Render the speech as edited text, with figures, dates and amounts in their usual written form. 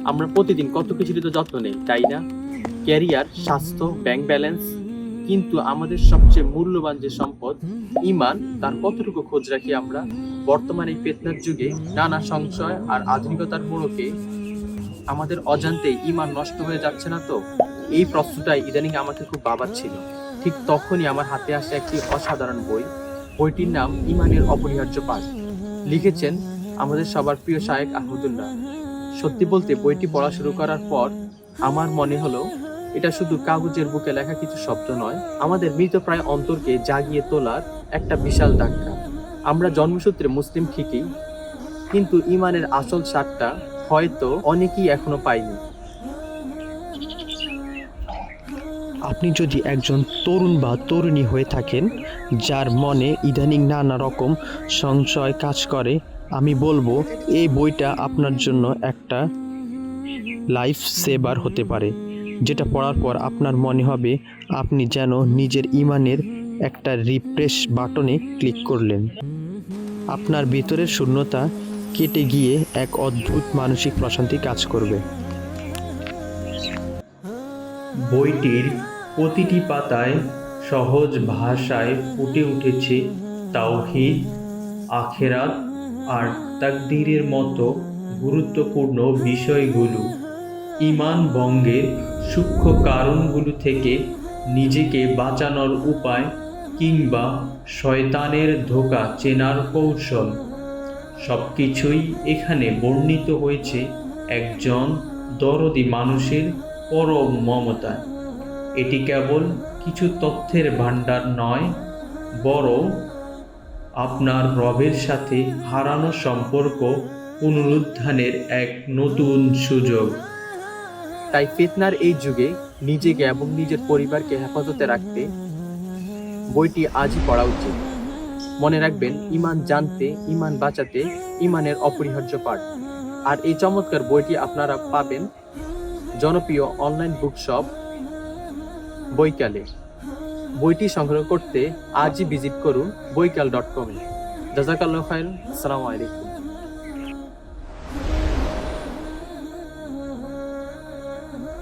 আমরা প্রতিদিন কত কিছুরই তো যত্ন নেই, তাই না? ক্যারিয়ার, স্বাস্থ্য, ব্যাংক ব্যালেন্স, কিন্তু আমাদের সবচেয়ে মূল্যবান যে সম্পদ ঈমান, তার কতটুকু খোঁজ রাখি আমরা? বর্তমানে এই ফিতনার যুগে নানা সংশয় আর আধুনিকতার মোড়কে আমাদের অজান্তেই ঈমান নষ্ট হয়ে যাচ্ছে না তো? এই প্রশ্নটাই ইদানিং আমাকে খুব ভাবাচ্ছিল। ঠিক তখনই আমার হাতে আসে একটি অসাধারণ বই। বইটির নাম ঈমানের অপরিহার্য পাঠ। লিখেছেন আমাদের সবার প্রিয় শায়েখ আহমদুল্লাহ। সত্যি বলতে বইটি পড়া শুরু করার পর আমার মনে হলো এটা শুধু কাগজের বুকে লেখা কিছু শব্দ নয়, আমাদের মৃতপ্রায় অন্তরকে জাগিয়ে তোলার একটা বিশাল ধাক্কা। আমরা জন্মসূত্রে মুসলিম ঠিকই, কিন্তু ঈমানের আসল স্বাদটা হয়তো অনেকেই এখনো পায়নি। আপনি যদি একজন তরুণ বা তরুণী হয়ে থাকেন যার মনে ইদানিং নানা রকম সংশয় কাজ করে, আমি বলবো এই বইটা আপনার জন্য একটা লাইফ সেভার হতে পারে, যেটা পড়ার পর আপনার মনে হবে আপনি যেন নিজের ইমানের একটা রিফ্রেশ বাটনে ক্লিক করলেন। আপনার ভিতরের শূন্যতা কেটে গিয়ে এক অদ্ভুত মানসিক প্রশান্তি কাজ করবে। বইটির প্রতিটি পাতায় সহজ ভাষায় ফুটে উঠেছে তাওহীদ, আখিরাত আর তাকদীরের মতো গুরুত্বপূর্ণ বিষয়গুলো। ঈমান ভঙ্গের সূক্ষ্ম কারণগুলো থেকে নিজেকে বাঁচানোর উপায় কিংবা শয়তানের ধোঁকা চেনার কৌশল, সবকিছুই এখানে বর্ণিত হয়েছে একজন দরদি মানুষের পরম মমতায়। এটি কেবল কিছু তথ্যের ভাণ্ডার নয়, বরং আপনার রবের সাথে হারানো সম্পর্ক পুনরুদ্ধারের এক নতুন সুযোগ। তাই ফিতনার এই যুগে নিজেকে এবং নিজের পরিবারকে হেফাজতে রাখতে বইটি আজই পড়া উচিত। মনে রাখবেন, ঈমান জানতে, ঈমান বাঁচাতে, ঈমানের অপরিহার্য পাঠ। আর এই চমৎকার বইটি আপনারা পাবেন জনপ্রিয় অনলাইন বুকশপ বইকালে। বইটি সংগ্রহ করতে আজই ভিজিট করুন বইকাল.com-এ। জাযাকাল্লাহু খাইরান। আসসালামু আলাইকুম।